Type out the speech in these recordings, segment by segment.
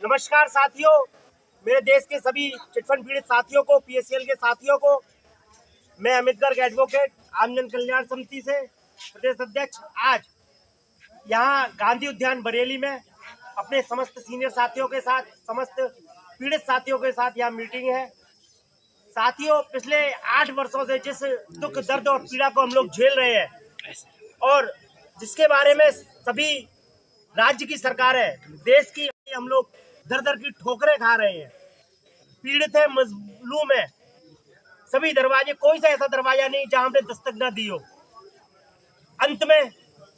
नमस्कार साथियों, मेरे देश के सभी चिटफंड पीड़ित साथियों को, पीएससीएल के साथियों को, मैं अमित गर्ग एडवोकेट आमजन कल्याण समिति से प्रदेश अध्यक्ष आज यहाँ गांधी उद्यान बरेली में अपने समस्त सीनियर साथियों के साथ, समस्त पीड़ित साथियों के साथ यहाँ मीटिंग है। साथियों, पिछले 8 वर्षों से जिस दुख, दर्द और पीड़ा को हम लोग झेल रहे हैं और जिसके बारे में सभी राज्य की सरकार है, देश की, हम लोग दर दर की ठोकरें खा रहे हैं, पीड़ित है, मजलूम है। सभी दरवाजे, कोई सा ऐसा दरवाजा नहीं जहां हमने दस्तक न दी हो। अंत में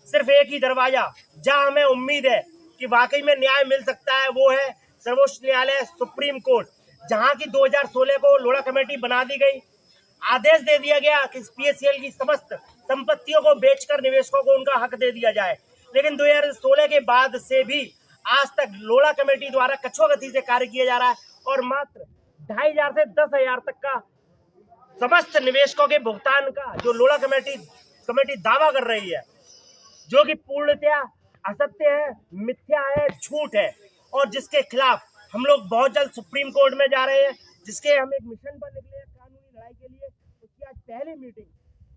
सिर्फ एक ही दरवाजा जहां हमें उम्मीद है कि वाकई में न्याय मिल सकता है, वो है सर्वोच्च न्यायालय, सुप्रीम कोर्ट, जहां की 2016 को लोढ़ा कमेटी बना दी गई। आदेश दे दिया गया कि पीएससीएल की समस्त संपत्तियों को बेचकर निवेशकों को उनका हक दे दिया जाए, लेकिन 2016 के बाद से भी आज तक लोढ़ा कमेटी द्वारा कछुआ गति से कार्य किया जा रहा है और मात्र 2500 से 10,000 तक का समस्त निवेशकों के भुगतान का जो लोढ़ा कमेटी दावा कर रही है, जो कि पूर्णतया असत्य है, मिथ्या है, झूठ है, और जिसके खिलाफ हम लोग बहुत जल्द सुप्रीम कोर्ट में जा रहे हैं, जिसके हम एक मिशन पर निकले हैं कानूनी लड़ाई के लिए। उसकी आज पहली मीटिंग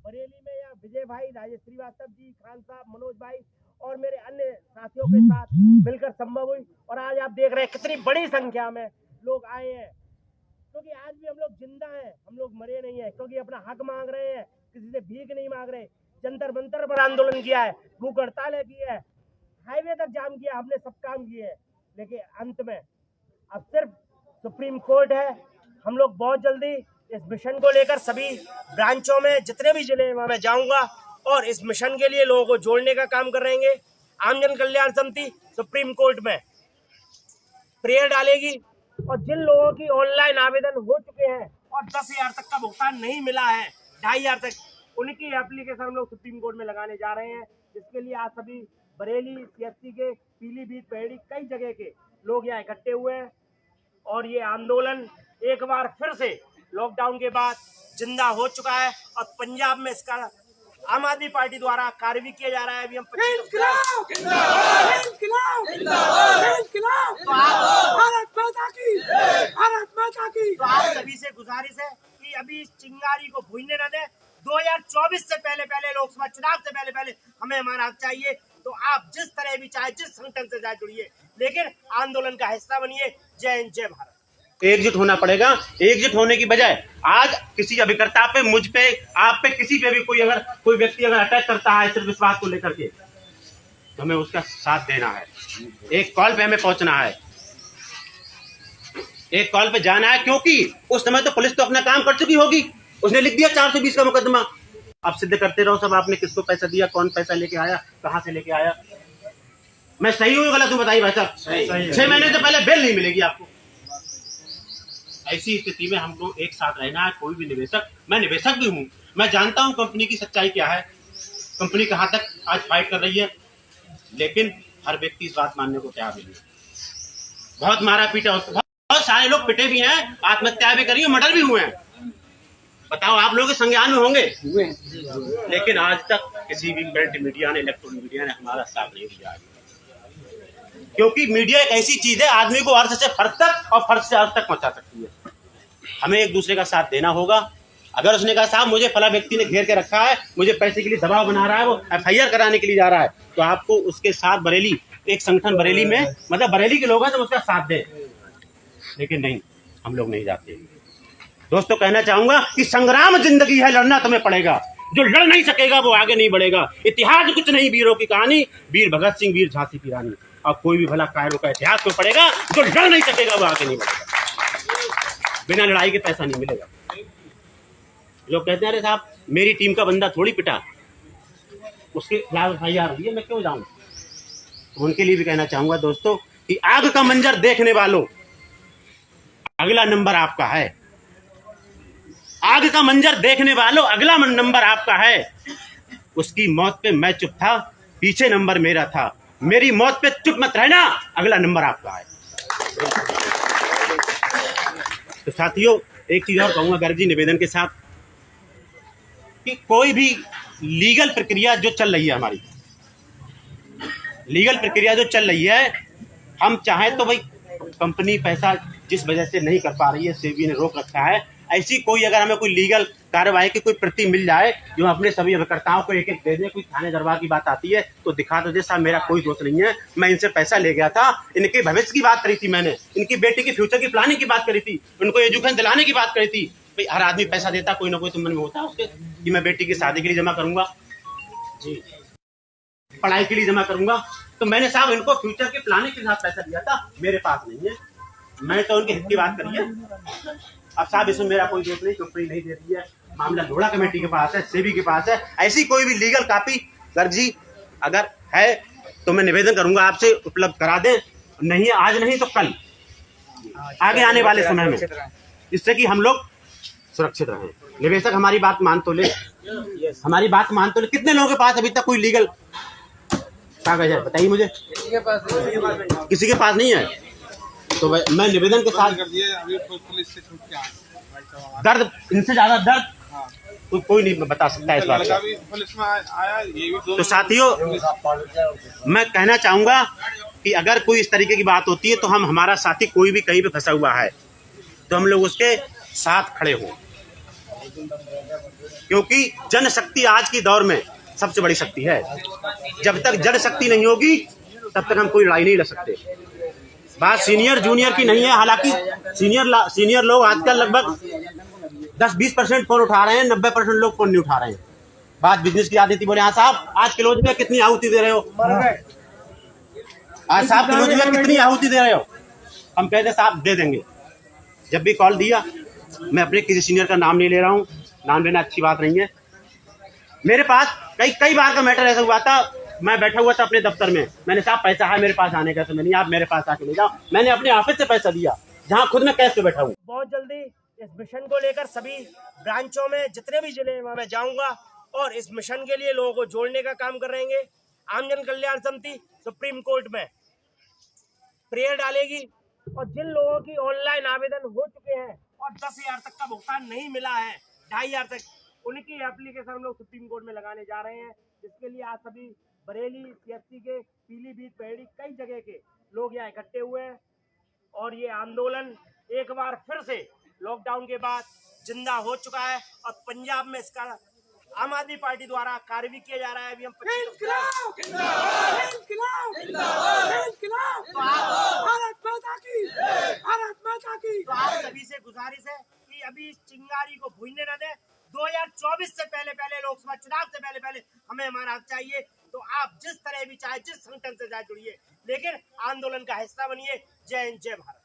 बरेली में या विजय भाई, राजेश श्रीवास्तव जी, खान साहब, मनोज भाई और मेरे अन्य साथियों के साथ मिलकर संभव हुई। और आज आप देख रहे हैं कितनी बड़ी संख्या में लोग आए हैं, क्योंकि आज भी हम लोग जिंदा हैं, हम लोग मरे नहीं है, क्योंकि अपना हक मांग रहे हैं, किसी से भीख नहीं मांग रहे। जंतर मंतर पर आंदोलन किया है, भूख हड़ताल की है, हाईवे तक जाम किया, हमने सब काम किए हैं, लेकिन अंत में अब सिर्फ सुप्रीम कोर्ट है। हम लोग बहुत जल्दी इस मिशन को लेकर सभी ब्रांचों में, जितने भी जिले हैं, मैं जाऊंगा और इस मिशन के लिए लोगों को जोड़ने का काम करेंगे। आमजन कल्याण समिति सुप्रीम कोर्ट में प्रेयर डालेगी और जिन लोगों की ऑनलाइन आवेदन हो चुके हैं और 10,000 तक का भुगतान नहीं मिला है, 2,500 तक, उनकी एप्लीकेशन हम लोग सुप्रीम कोर्ट में लगाने जा रहे हैं। जिसके लिए आज सभी बरेली, सीएससी के, पीलीभीत, पहेड़ी, कई जगह के लोग यहाँ इकट्ठे हुए हैं और ये आंदोलन एक बार फिर से लॉकडाउन के बाद जिंदा हो चुका है और पंजाब में इसका आम आदमी पार्टी द्वारा कार्य भी किया जा रहा है। अभी हम तो आप सभी से गुजारिश है कि अभी इस चिंगारी को भूनने न दें। 2024 से पहले लोकसभा चुनाव से पहले हमें हमारा हक चाहिए। तो आप जिस तरह भी चाहे, जिस संगठन से चाहे जुड़िए, लेकिन आंदोलन का हिस्सा बनिए। जय हिंद, जय भारत। एकजुट होना पड़ेगा। एकजुट होने की बजाय आज किसी अभिकर्ता पे, मुझ पे, आप पे, किसी पे भी कोई व्यक्ति अगर अटैक करता है सिर्फ इस बात को लेकर के, तो हमें उसका साथ देना है। एक कॉल पे हमें पहुंचना है, एक कॉल पे जाना है, क्योंकि उस समय तो पुलिस तो अपना काम कर चुकी होगी। उसने लिख दिया 420 का मुकदमा। आप सिद्ध करते रहो सब, आपने किसको पैसा दिया, कौन पैसा लेके आया, कहां से लेके आया। मैं सही हूँ गलत हूँ बताइए भाई साहब? 6 महीने से पहले बेल नहीं मिलेगी आपको। ऐसी स्थिति में हमको एक साथ रहना है। कोई भी निवेशक, मैं निवेशक भी हूं, मैं जानता हूं कंपनी की सच्चाई क्या है, कंपनी कहां तक आज फाइट कर रही है, लेकिन हर व्यक्ति इस बात मानने को तैयार नहीं है। बहुत मारा पीटा, बहुत सारे लोग पिटे भी हैं, आत्महत्या भी करी, मर्डर भी हुए हैं। बताओ, आप लोग संज्ञान में होंगे, लेकिन आज तक किसी भी प्रिंट मीडिया ने, इलेक्ट्रॉनिक मीडिया ने हमारा साथ नहीं दिया। क्योंकि मीडिया एक ऐसी चीज है, आदमी को अर्थ से फर्श तक और फर्श से अर्थ तक पहुंचा सकती है। हमें एक दूसरे का साथ देना होगा। अगर उसने कहा साहब मुझे फला व्यक्ति ने घेर के रखा है, मुझे पैसे के लिए दबाव बना रहा है, वो FIR कराने के लिए जा रहा है, तो आपको उसके साथ बरेली, एक संगठन बरेली में, मतलब बरेली के लोग हैं, तो उसका साथ दें। लेकिन नहीं, हम लोग नहीं जाते। दोस्तों, कहना चाहूंगा कि संग्राम जिंदगी है, लड़ना तुम्हें पड़ेगा। जो लड़ नहीं सकेगा वो आगे नहीं बढ़ेगा। इतिहास कुछ नहीं, वीरों की कहानी, वीर भगत सिंह, वीर झांसी की रानी। और कोई भी भला कायरों का इतिहास क्यों पड़ेगा? जो लड़ नहीं सकेगा वो आगे नहीं बढ़ेगा। बिना लड़ाई के पैसा नहीं मिलेगा। लोग कहते हैं अरे साहब मेरी टीम का बंदा थोड़ी पिटा, उसके खिलाफ FIR हुई है, मैं क्यों जाऊं? उनके लिए भी कहना चाहूंगा दोस्तों कि आग का मंजर देखने वालों, अगला नंबर आपका है। आग का मंजर देखने वालों, अगला नंबर आपका है। उसकी मौत पे मैं चुप था, पीछे नंबर मेरा था। मेरी मौत पे चुप मत रहना, अगला नंबर आपका है। तो साथियों, एक चीज और कहूंगा गर्ग जी निवेदन के साथ, कि कोई भी लीगल प्रक्रिया जो चल रही है, हमारी लीगल प्रक्रिया जो चल रही है, हम चाहें तो भाई कंपनी पैसा जिस वजह से नहीं कर पा रही है, सेबी ने रोक रखा है। ऐसी कोई अगर हमें कोई लीगल कार्रवाई की कोई प्रति मिल जाए जो अपने सभी अभिकर्ताओं को एक एक दे दे, कोई थाने दरबार की बात आती है तो दिखा तो दे साहब मेरा कोई दोष नहीं है, मैं इनसे पैसा ले गया था, इनके भविष्य की बात करी थी, मैंने इनकी बेटी की फ्यूचर की प्लानिंग की बात करी थी, उनको एजुकेशन दिलाने की बात करी थी। भाई हर आदमी पैसा देता कोई ना कोई तो मन में होता है उसके कि मैं बेटी की शादी के लिए जमा करूंगा जी, पढ़ाई के लिए जमा करूंगा। तो मैंने साहब इनको फ्यूचर की प्लानिंग के साथ पैसा दिया था, मेरे पास नहीं है, मैं तो उनके हित की बात करी है। अब साहब इसमें मेरा कोई दोष नहीं, कंपनी नहीं दे रही है, मामला लोढ़ा कमेटी के पास है, सेबी के पास है। ऐसी कोई भी लीगल कॉपी सर जी अगर है तो मैं निवेदन करूंगा आपसे उपलब्ध करा दें, नहीं आज नहीं तो कल आगे आने वाले समय में, जिससे कि हम लोग सुरक्षित रहें। निवेशक हमारी बात मान तो ले, हमारी बात मान तो ले। कितने लोगों के पास अभी तक कोई लीगल कागज है बताइए मुझे? किसी के पास नहीं है। तो मैं निवेदन के साथ दर्द, इनसे ज्यादा दर्द तो कोई नहीं बता सकता इस बात का। तो साथियों मैं कहना चाहूंगा कि अगर कोई इस तरीके की बात होती है तो हम, हमारा साथी कोई भी कहीं पे फंसा हुआ है तो हम लोग उसके साथ खड़े हों, क्योंकि जनशक्ति आज की दौर में सबसे बड़ी शक्ति है। जब तक जनशक्ति नहीं होगी तब तक हम कोई लड़ाई नहीं लड़ सकते। बात सीनियर जूनियर की नहीं है, हालांकि सीनियर लोग आजकल लगभग 10-20% फोन उठा रहे हैं, 90% लोग फोन नहीं उठा रहे हैं। बात बिजनेस की आती थी, बोले हाँ साहब आज क्लोज में कितनी आहुति दे रहे हो, आज साहब क्लोज में कितनी आहुति दे रहे हो, हम कहते साहब दे देंगे। जब भी कॉल दिया, मैं अपने किसी सीनियर का नाम नहीं ले रहा हूँ, नाम लेना अच्छी बात नहीं है। मेरे पास कई बार का मैटर ऐसा हुआ था, मैं बैठा हुआ था अपने दफ्तर में, मैंने साहब पैसा है मेरे पास आने का, तो नहीं आप मेरे पास आके ले जाओ, मैंने अपने ऑफिस से पैसा दिया जहां खुद मैं कैश पे बैठा हूँ। बहुत जल्दी इस मिशन को लेकर सभी ब्रांचों में जितने भी जिले हैं मैं जाऊंगा और इस मिशन के लिए लोगों को जोड़ने का काम करेंगे। आमजन कल्याण समिति सुप्रीम कोर्ट में प्रेयर डालेगी और जिन लोगों की ऑनलाइन आवेदन हो चुके हैं और 10,000 तक का भुगतान नहीं मिला है, 2,500 तक, उनकी एप्लीकेशन हम लोग सुप्रीम कोर्ट में लगाने जा रहे हैं। जिसके लिए आज सभी बरेली, सीएससी के, पीलीभीत, पहेड़ी कई जगह के लोग यहाँ इकट्ठे हुए हैं और ये आंदोलन एक बार फिर से लॉकडाउन के बाद जिंदा हो चुका है और पंजाब में इसका आम आदमी पार्टी द्वारा कार्य भी किया जा रहा है। अभी हम तो आप सभी से गुजारिश है कि अभी इस चिंगारी को भूलने न दें। 2024 से पहले लोकसभा चुनाव से पहले हमें हमारा हक चाहिए। तो आप जिस तरह भी चाहे, जिस संगठन से चाहे जुड़िए, लेकिन आंदोलन का हिस्सा बनिए। जय हिंद, जय भारत।